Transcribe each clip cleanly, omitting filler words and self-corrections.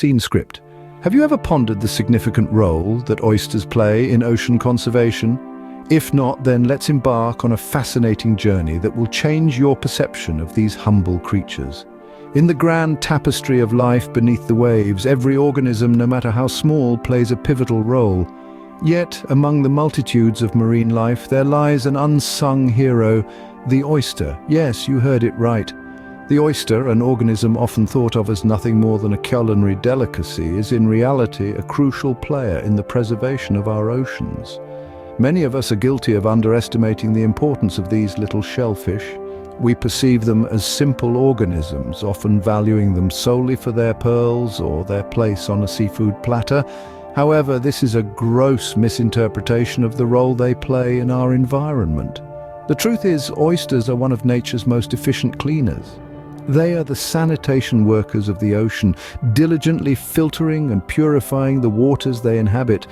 Scene script. Have you ever pondered the significant role that oysters play in ocean conservation? If not, then let's embark on a fascinating journey that will change your perception of these humble creatures. In the grand tapestry of life beneath the waves, every organism, no matter how small, plays a pivotal role. Yet, among the multitudes of marine life, there lies an unsung hero, the oyster. Yes, you heard it right. The oyster, an organism often thought of as nothing more than a culinary delicacy, is in reality a crucial player in the preservation of our oceans. Many of us are guilty of underestimating the importance of these little shellfish. We perceive them as simple organisms, often valuing them solely for their pearls or their place on a seafood platter. However, this is a gross misinterpretation of the role they play in our environment. The truth is, oysters are one of nature's most efficient cleaners. They are the sanitation workers of the ocean, diligently filtering and purifying the waters they inhabit.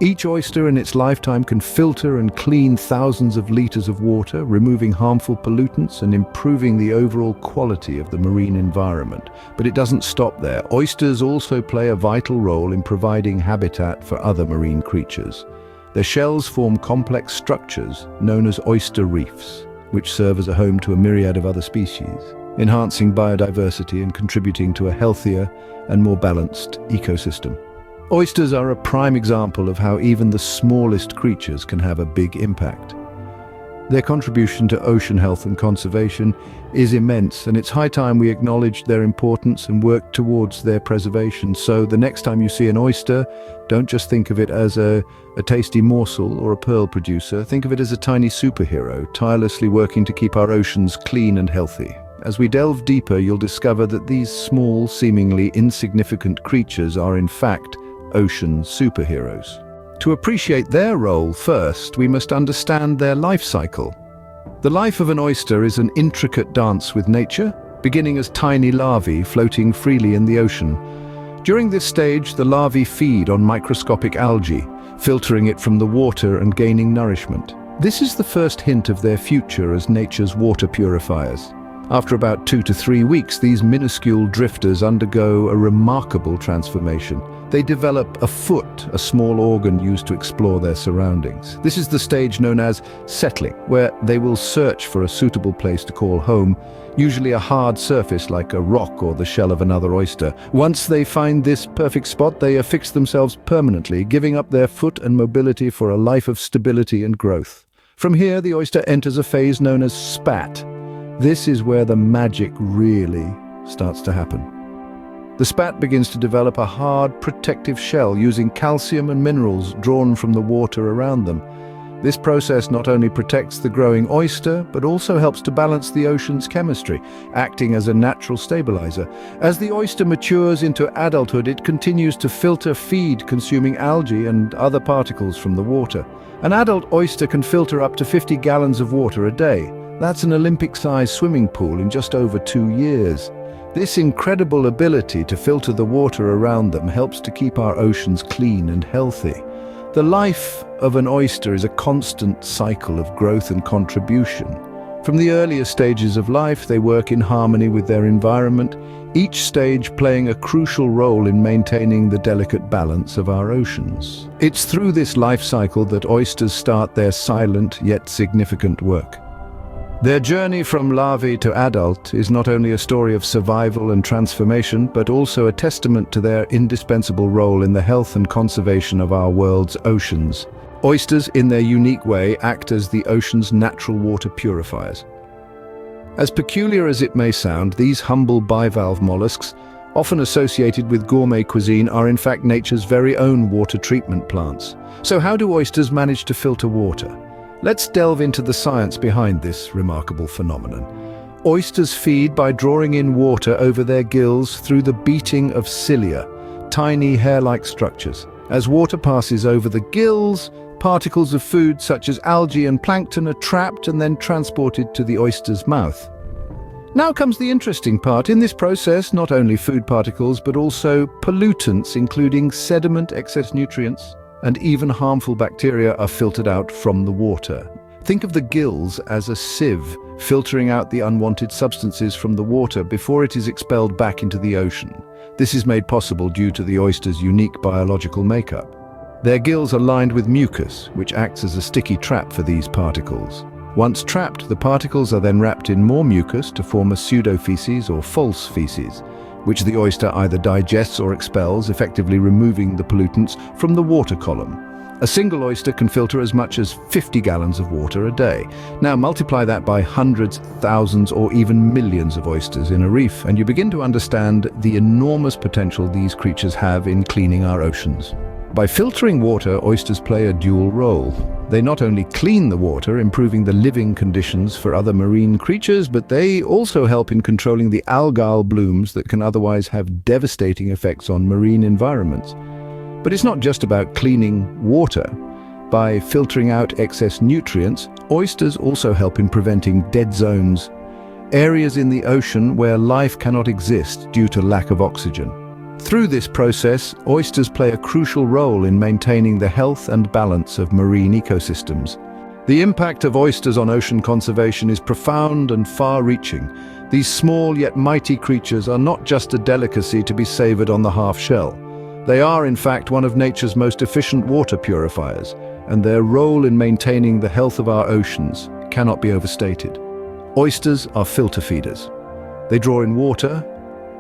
Each oyster in its lifetime can filter and clean thousands of liters of water, removing harmful pollutants and improving the overall quality of the marine environment. But it doesn't stop there. Oysters also play a vital role in providing habitat for other marine creatures. Their shells form complex structures known as oyster reefs, which serve as a home to a myriad of other species, enhancing biodiversity and contributing to a healthier and more balanced ecosystem. Oysters are a prime example of how even the smallest creatures can have a big impact. Their contribution to ocean health and conservation is immense, and it's high time we acknowledge their importance and work towards their preservation. So the next time you see an oyster, don't just think of it as a tasty morsel or a pearl producer. Think of it as a tiny superhero, tirelessly working to keep our oceans clean and healthy. As we delve deeper, you'll discover that these small, seemingly insignificant creatures are in fact ocean superheroes. To appreciate their role first, we must understand their life cycle. The life of an oyster is an intricate dance with nature, beginning as tiny larvae floating freely in the ocean. During this stage, the larvae feed on microscopic algae, filtering it from the water and gaining nourishment. This is the first hint of their future as nature's water purifiers. After about 2 to 3 weeks, these minuscule drifters undergo a remarkable transformation. They develop a foot, a small organ used to explore their surroundings. This is the stage known as settling, where they will search for a suitable place to call home, usually a hard surface like a rock or the shell of another oyster. Once they find this perfect spot, they affix themselves permanently, giving up their foot and mobility for a life of stability and growth. From here, the oyster enters a phase known as spat. This is where the magic really starts to happen. The spat begins to develop a hard, protective shell using calcium and minerals drawn from the water around them. This process not only protects the growing oyster, but also helps to balance the ocean's chemistry, acting as a natural stabilizer. As the oyster matures into adulthood, it continues to filter feed, consuming algae and other particles from the water. An adult oyster can filter up to 50 gallons of water a day. That's an Olympic-sized swimming pool in just over 2 years. This incredible ability to filter the water around them helps to keep our oceans clean and healthy. The life of an oyster is a constant cycle of growth and contribution. From the earliest stages of life, they work in harmony with their environment, each stage playing a crucial role in maintaining the delicate balance of our oceans. It's through this life cycle that oysters start their silent yet significant work. Their journey from larvae to adult is not only a story of survival and transformation, but also a testament to their indispensable role in the health and conservation of our world's oceans. Oysters, in their unique way, act as the ocean's natural water purifiers. As peculiar as it may sound, these humble bivalve mollusks, often associated with gourmet cuisine, are in fact nature's very own water treatment plants. So how do oysters manage to filter water? Let's delve into the science behind this remarkable phenomenon. Oysters feed by drawing in water over their gills through the beating of cilia, tiny hair-like structures. As water passes over the gills, particles of food such as algae and plankton are trapped and then transported to the oyster's mouth. Now comes the interesting part. In this process, not only food particles, but also pollutants, including sediment, excess nutrients, and even harmful bacteria are filtered out from the water. Think of the gills as a sieve, filtering out the unwanted substances from the water before it is expelled back into the ocean. This is made possible due to the oyster's unique biological makeup. Their gills are lined with mucus, which acts as a sticky trap for these particles. Once trapped, the particles are then wrapped in more mucus to form a pseudo-feces or false feces, which the oyster either digests or expels, effectively removing the pollutants from the water column. A single oyster can filter as much as 50 gallons of water a day. Now multiply that by hundreds, thousands, or even millions of oysters in a reef, and you begin to understand the enormous potential these creatures have in cleaning our oceans. By filtering water, oysters play a dual role. They not only clean the water, improving the living conditions for other marine creatures, but they also help in controlling the algal blooms that can otherwise have devastating effects on marine environments. But it's not just about cleaning water. By filtering out excess nutrients, oysters also help in preventing dead zones, areas in the ocean where life cannot exist due to lack of oxygen. Through this process, oysters play a crucial role in maintaining the health and balance of marine ecosystems. The impact of oysters on ocean conservation is profound and far-reaching. These small yet mighty creatures are not just a delicacy to be savored on the half shell. They are, in fact, one of nature's most efficient water purifiers, and their role in maintaining the health of our oceans cannot be overstated. Oysters are filter feeders. They draw in water,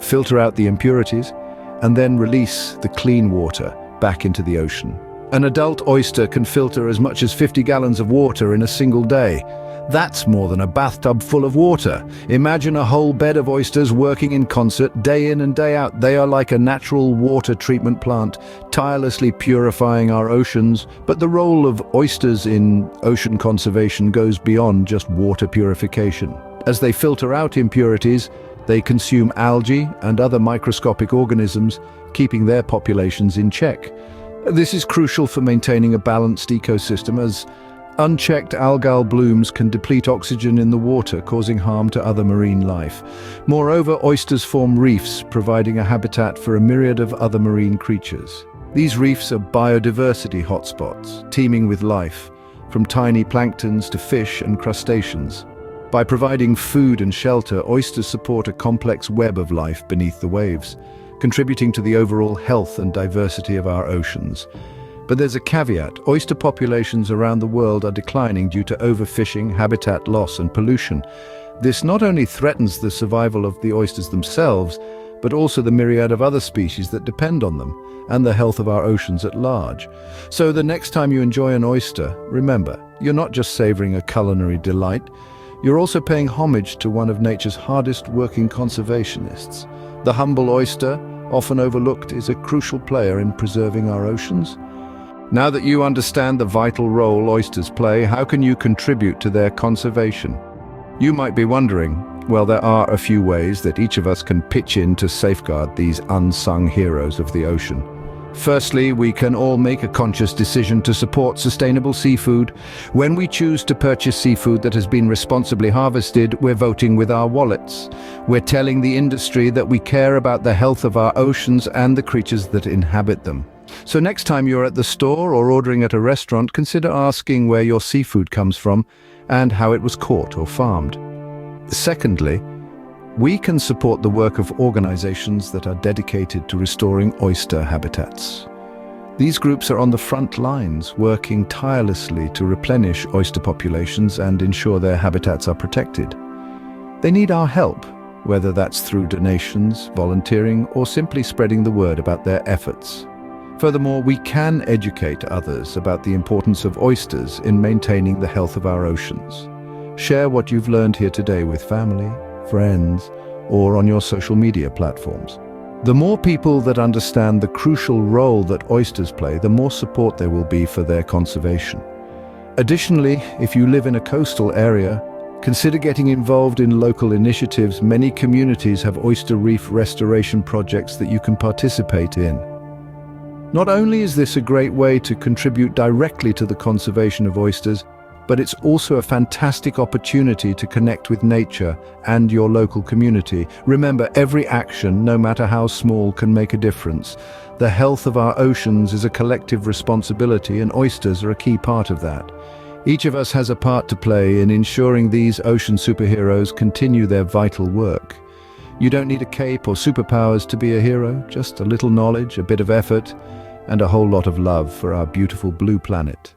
filter out the impurities, and then release the clean water back into the ocean. An adult oyster can filter as much as 50 gallons of water in a single day. That's more than a bathtub full of water. Imagine a whole bed of oysters working in concert day in and day out. They are like a natural water treatment plant, tirelessly purifying our oceans. But the role of oysters in ocean conservation goes beyond just water purification. As they filter out impurities, they consume algae and other microscopic organisms, keeping their populations in check. This is crucial for maintaining a balanced ecosystem, as unchecked algal blooms can deplete oxygen in the water, causing harm to other marine life. Moreover, oysters form reefs, providing a habitat for a myriad of other marine creatures. These reefs are biodiversity hotspots, teeming with life, from tiny planktons to fish and crustaceans. By providing food and shelter, oysters support a complex web of life beneath the waves, contributing to the overall health and diversity of our oceans. But there's a caveat. Oyster populations around the world are declining due to overfishing, habitat loss, and pollution. This not only threatens the survival of the oysters themselves, but also the myriad of other species that depend on them, and the health of our oceans at large. So the next time you enjoy an oyster, remember, you're not just savoring a culinary delight, you're also paying homage to one of nature's hardest working conservationists. The humble oyster, often overlooked, is a crucial player in preserving our oceans. Now that you understand the vital role oysters play, how can you contribute to their conservation? You might be wondering, well, there are a few ways that each of us can pitch in to safeguard these unsung heroes of the ocean. Firstly, we can all make a conscious decision to support sustainable seafood. When we choose to purchase seafood that has been responsibly harvested, we're voting with our wallets. We're telling the industry that we care about the health of our oceans and the creatures that inhabit them. So next time you're at the store or ordering at a restaurant, consider asking where your seafood comes from and how it was caught or farmed. Secondly, we can support the work of organizations that are dedicated to restoring oyster habitats. These groups are on the front lines, working tirelessly to replenish oyster populations and ensure their habitats are protected. They need our help, whether that's through donations, volunteering, or simply spreading the word about their efforts. Furthermore, we can educate others about the importance of oysters in maintaining the health of our oceans. Share what you've learned here today with family, friends, or on your social media platforms. The more people that understand the crucial role that oysters play, the more support there will be for their conservation. Additionally, if you live in a coastal area, consider getting involved in local initiatives. Many communities have oyster reef restoration projects that you can participate in. Not only is this a great way to contribute directly to the conservation of oysters, but it's also a fantastic opportunity to connect with nature and your local community. Remember, every action, no matter how small, can make a difference. The health of our oceans is a collective responsibility, and oysters are a key part of that. Each of us has a part to play in ensuring these ocean superheroes continue their vital work. You don't need a cape or superpowers to be a hero, just a little knowledge, a bit of effort, and a whole lot of love for our beautiful blue planet.